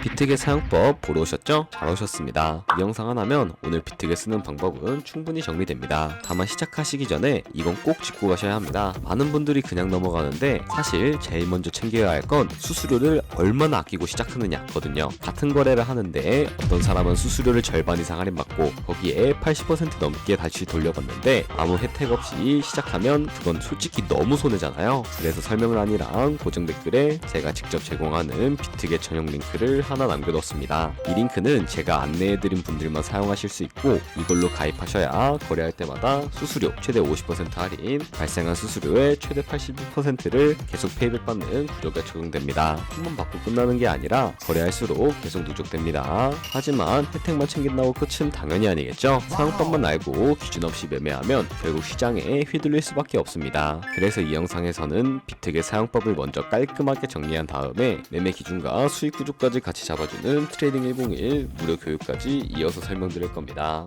비트겟 사용법 보러 오셨죠? 잘 오셨습니다. 이 영상 하나면 오늘 비트겟 쓰는 방법은 충분히 정리됩니다. 다만 시작하시기 전에 이건 꼭 짚고 가셔야 합니다. 많은 분들이 그냥 넘어가는데 사실 제일 먼저 챙겨야 할 건 수수료를 얼마나 아끼고 시작하느냐거든요. 같은 거래를 하는데 어떤 사람은 수수료를 절반 이상 할인받고 거기에 80% 넘게 다시 돌려받는데 아무 혜택 없이 시작하면 그건 솔직히 너무 손해잖아요. 그래서 설명란이랑 고정 댓글에 제가 직접 제공하는 비트겟 전용 링크를 하나 남겨뒀습니다. 이 링크는 제가 안내해드린 분들만 사용하실 수 있고 이걸로 가입하셔야 거래할 때마다 수수료 최대 50% 할인, 발생한 수수료의 최대 80%를 계속 페이백 받는 구조가 적용됩니다. 한번 받고 끝나는 게 아니라 거래할수록 계속 누적됩니다. 하지만 혜택만 챙긴다고 끝은 당연히 아니겠죠? 사용법만 알고 기준 없이 매매하면 결국 시장에 휘둘릴 수밖에 없습니다. 그래서 이 영상에서는 비트겟 사용법을 먼저 깔끔하게 정리한 다음에 매매 기준과 수익 구조까지 같이 잡아주는 트레이딩 101 무료 교육까지 이어서 설명드릴 겁니다.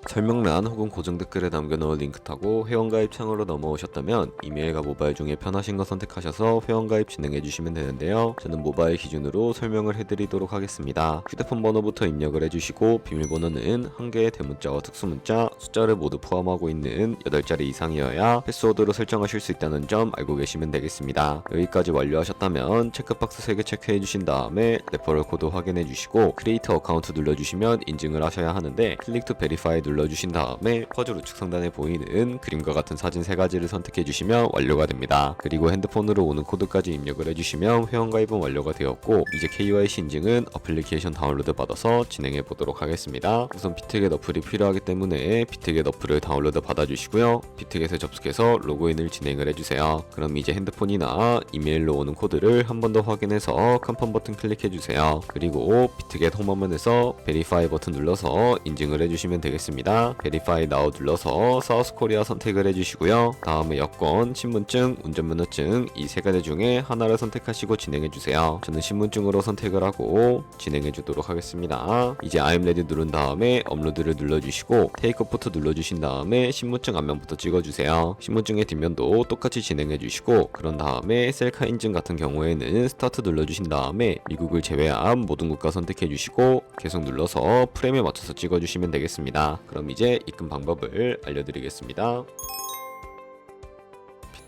설명란 혹은 고정 댓글에 남겨놓은 링크 타고 회원가입 창으로 넘어오셨다면 이메일과 모바일 중에 편하신 거 선택하셔서 회원가입 진행해주시면 되는데요. 저는 모바일 기준으로 설명을 해드리도록 하겠습니다. 휴대폰 번호부터 입력을 해주시고 비밀번호는 한 개의 대문자와 특수문자, 숫자를 모두 포함하고 있는 8자리 이상이어야 패스워드로 설정하실 수 있다는 점 알고 계시면 되겠습니다. 여기까지 완료하셨다면 체크박스 3개 체크해주신 다음에 레퍼럴 코드 확인해주시고 크리에이터 어카운트 눌러주시면 인증을 하셔야 하는데 클릭 투 베리파이 눌러주신 다음에 퍼즐 우측 상단에 보이는 그림과 같은 사진 3가지를 선택해주시면 완료가 됩니다. 그리고 핸드폰으로 오는 코드까지 입력을 해주시면 회원가입은 완료가 되었고 이제 KYC 인증은 어플리케이션 다운로드 받아서 진행해 보도록 하겠습니다. 우선 비트겟 어플이 필요하기 때문에 비트겟 어플을 다운로드 받아주시고요. 비트겟에 접속해서 로그인을 진행을 해주세요. 그럼 이제 핸드폰이나 이메일로 오는 코드를 한 번 더 확인해서 컨펌 버튼 클릭해주세요. 그리고 비트겟 홈화면에서 베리파이 버튼 눌러서 인증을 해주시면 되겠습니다. 베리파이 나우 눌러서 사우스 코리아 선택을 해주시고요. 다음에 여권, 신분증, 운전면허증 이 3가지 중에 하나를 선택하시고 진행해주세요. 저는 신분증으로 선택을 하고 진행해주도록 하겠습니다. 이제 I'm ready 누른 다음에 업로드를 눌러주시고 테이크 포토 눌러주신 다음에 신분증 앞면부터 찍어주세요. 신분증의 뒷면도 똑같이 진행해주시고 그런 다음에 셀카 인증 같은 경우에는 스타트 눌러주신 다음에 미국을 제외한 모든 국가 선택해주시고 계속 눌러서 프레임에 맞춰서 찍어주시면 되겠습니다. 그럼 이제 입금 방법을 알려드리겠습니다.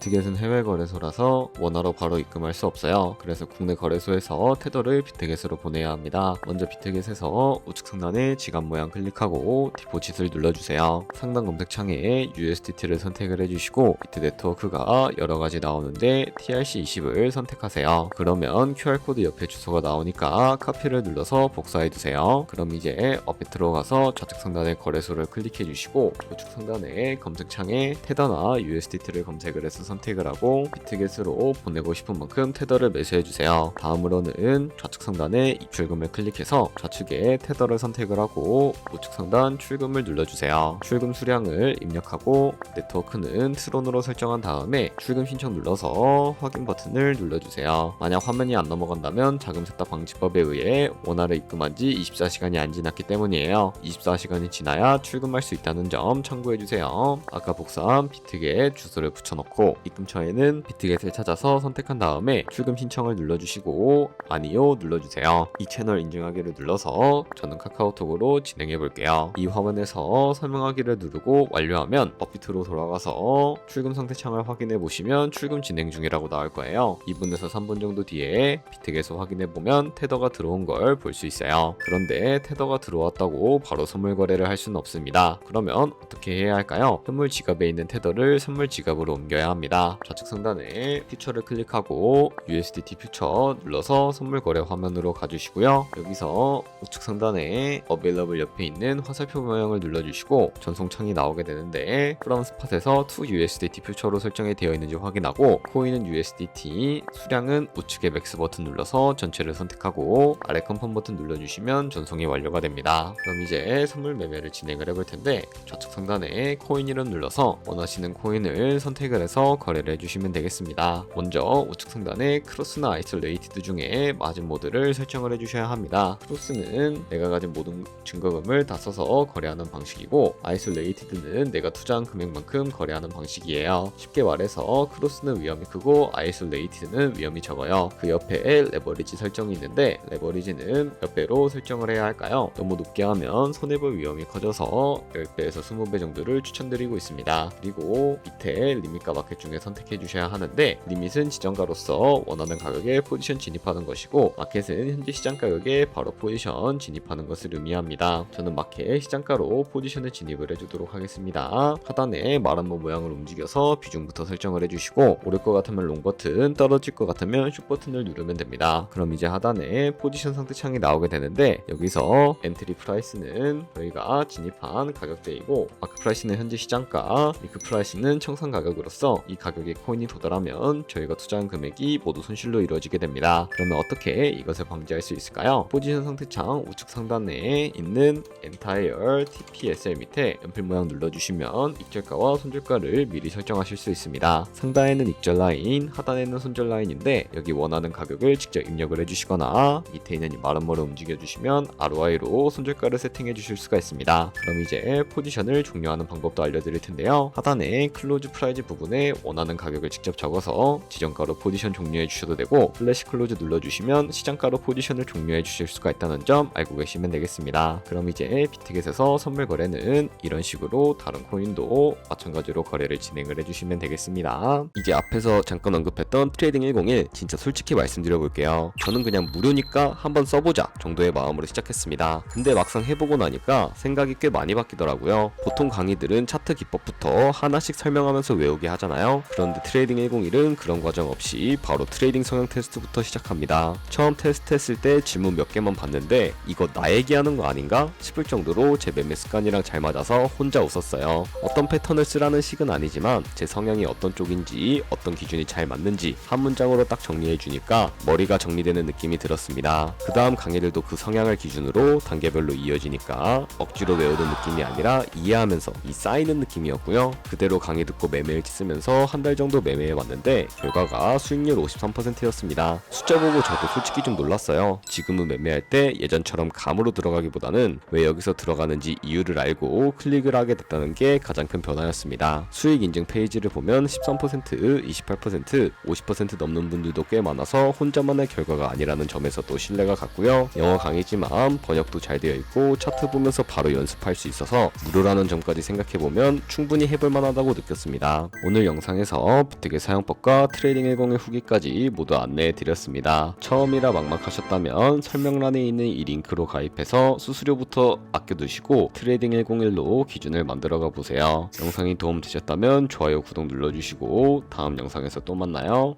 비트겟은 해외 거래소라서 원화로 바로 입금할 수 없어요. 그래서 국내 거래소에서 테더를 비트겟으로 보내야 합니다. 먼저 비트겟에서 우측 상단에 지갑 모양 클릭하고 디포짓을 눌러주세요. 상단 검색창에 USDT를 선택을 해주시고 비트 네트워크가 여러가지 나오는데 TRC20을 선택하세요. 그러면 QR코드 옆에 주소가 나오니까 카피를 눌러서 복사해두세요. 그럼 이제 어플 들어가서 좌측 상단에 거래소를 클릭해주시고 우측 상단에 검색창에 테더나 USDT를 검색을 해서 선택을 하고 비트겟으로 보내고 싶은 만큼 테더를 매수해주세요. 다음으로는 좌측 상단에 입출금을 클릭해서 좌측에 테더를 선택을 하고 우측 상단 출금을 눌러주세요. 출금 수량을 입력하고 네트워크는 트론으로 설정한 다음에 출금 신청 눌러서 확인 버튼을 눌러주세요. 만약 화면이 안 넘어간다면 자금 세탁 방지법에 의해 원화를 입금한 지 24시간이 안 지났기 때문이에요. 24시간이 지나야 출금할 수 있다는 점 참고해주세요. 아까 복사한 비트겟 주소를 붙여넣고 입금처에는 비트겟을 찾아서 선택한 다음에 출금 신청을 눌러주시고 아니요 눌러주세요. 이 채널 인증하기를 눌러서 저는 카카오톡으로 진행해 볼게요. 이 화면에서 설명하기를 누르고 완료하면 업비트로 돌아가서 출금 상태 창을 확인해 보시면 출금 진행 중이라고 나올 거예요. 2분에서 3분 정도 뒤에 비트겟을 확인해 보면 테더가 들어온 걸 볼 수 있어요. 그런데 테더가 들어왔다고 바로 선물 거래를 할 수는 없습니다. 그러면 어떻게 해야 할까요? 선물 지갑에 있는 테더를 선물 지갑으로 옮겨야 합니다. 좌측 상단에 퓨처를 클릭하고 USDT 퓨처 눌러서 선물 거래 화면으로 가주시고요. 여기서 우측 상단에 Available 옆에 있는 화살표 모양을 눌러주시고 전송창이 나오게 되는데 From Spot에서 To USDT 퓨처로 설정이 되어 있는지 확인하고 코인은 USDT, 수량은 우측에 맥스 버튼 눌러서 전체를 선택하고 아래 컨펌 버튼 눌러주시면 전송이 완료가 됩니다. 그럼 이제 선물 매매를 진행을 해볼 텐데 좌측 상단에 코인 이름 눌러서 원하시는 코인을 선택을 해서 거래를 해주시면 되겠습니다. 먼저 우측 상단에 크로스나 아이솔레이티드 중에 마진 모드를 설정을 해주셔야 합니다. 크로스는 내가 가진 모든 증거금을 다 써서 거래하는 방식이고, 아이솔레이티드는 내가 투자한 금액만큼 거래하는 방식이에요. 쉽게 말해서 크로스는 위험이 크고 아이솔레이티드는 위험이 적어요. 그 옆에 레버리지 설정이 있는데, 레버리지는 몇 배로 설정을 해야 할까요? 너무 높게 하면 손해볼 위험이 커져서 10배에서 20배 정도를 추천드리고 있습니다. 그리고 밑에 리밋과 마켓 중에 선택해 주셔야 하는데, 리밋은 지정가로서 원하는 가격에 포지션 진입하는 것이고, 마켓은 현재 시장 가격에 바로 포지션 진입하는 것을 의미합니다. 저는 마켓 시장가로 포지션을 진입을 해주도록 하겠습니다. 하단에 말한모 모양을 움직여서 비중부터 설정을 해주시고, 오를 것 같으면 롱 버튼, 떨어질 것 같으면 숏 버튼을 누르면 됩니다. 그럼 이제 하단에 포지션 상태창이 나오게 되는데, 여기서 엔트리 프라이스는 저희가 진입한 가격대이고, 마크 프라이스는 현재 시장가, 리크 프라이스는 청산 가격으로서 이 가격에 코인이 도달하면 저희가 투자한 금액이 모두 손실로 이루어지게 됩니다. 그러면 어떻게 이것을 방지할 수 있을까요? 포지션 상태창 우측 상단에 있는 Entire TPSL 밑에 연필 모양 눌러주시면 익절가와 손절가를 미리 설정하실 수 있습니다. 상단에는 익절 라인, 하단에는 손절 라인인데, 여기 원하는 가격을 직접 입력을 해주시거나 밑에 있는 이 마름모를 움직여주시면 ROI로 손절가를 세팅해 주실 수가 있습니다. 그럼 이제 포지션을 종료하는 방법도 알려드릴 텐데요. 하단에 클로즈 프라이즈 부분에 원하는 가격을 직접 적어서 지정가로 포지션 종료해 주셔도 되고, 플래시 클로즈 눌러주시면 시장가로 포지션을 종료해 주실 수가 있다는 점 알고 계시면 되겠습니다. 그럼 이제 비트겟에서 선물 거래는 이런 식으로 다른 코인도 마찬가지로 거래를 진행을 해주시면 되겠습니다. 이제 앞에서 잠깐 언급했던 트레이딩 101, 진짜 솔직히 말씀드려 볼게요. 저는 그냥 무료니까 한번 써보자 정도의 마음으로 시작했습니다. 근데 막상 해보고 나니까 생각이 꽤 많이 바뀌더라고요. 보통 강의들은 차트 기법부터 하나씩 설명하면서 외우게 하잖아요. 그런데 트레이딩 101은 그런 과정 없이 바로 트레이딩 성향 테스트부터 시작합니다. 처음 테스트 했을 때 질문 몇 개만 봤는데 이거 나 얘기하는 거 아닌가 싶을 정도로 제 매매 습관이랑 잘 맞아서 혼자 웃었어요. 어떤 패턴을 쓰라는 식은 아니지만 제 성향이 어떤 쪽인지, 어떤 기준이 잘 맞는지 한 문장으로 딱 정리해 주니까 머리가 정리되는 느낌이 들었습니다. 그 다음 강의들도 그 성향을 기준으로 단계별로 이어지니까 억지로 외우는 느낌이 아니라 이해하면서 이 쌓이는 느낌이었고요. 그대로 강의 듣고 매매일지 쓰면서 한 달 정도 매매해 왔는데 결과가 수익률 53%였습니다. 숫자 보고 저도 솔직히 좀 놀랐어요. 지금은 매매할 때 예전처럼 감으로 들어가기보다는 왜 여기서 들어가는지 이유를 알고 클릭을 하게 됐다는 게 가장 큰 변화였습니다. 수익 인증 페이지를 보면 13%, 28%, 50% 넘는 분들도 꽤 많아서 혼자만의 결과가 아니라는 점에서도 신뢰가 갔고요. 영어 강의지만 번역도 잘 되어 있고 차트 보면서 바로 연습할 수 있어서 무료라는 점까지 생각해보면 충분히 해볼 만하다고 느꼈습니다. 오늘 영상에서 비트겟 사용법과 트레이딩 101 후기까지 모두 안내해 드렸습니다. 처음이라 막막하셨다면 설명란에 있는 이 링크로 가입해서 수수료부터 아껴두시고 트레이딩 101로 기준을 만들어가 보세요. 영상이 도움되셨다면 좋아요, 구독 눌러주시고 다음 영상에서 또 만나요.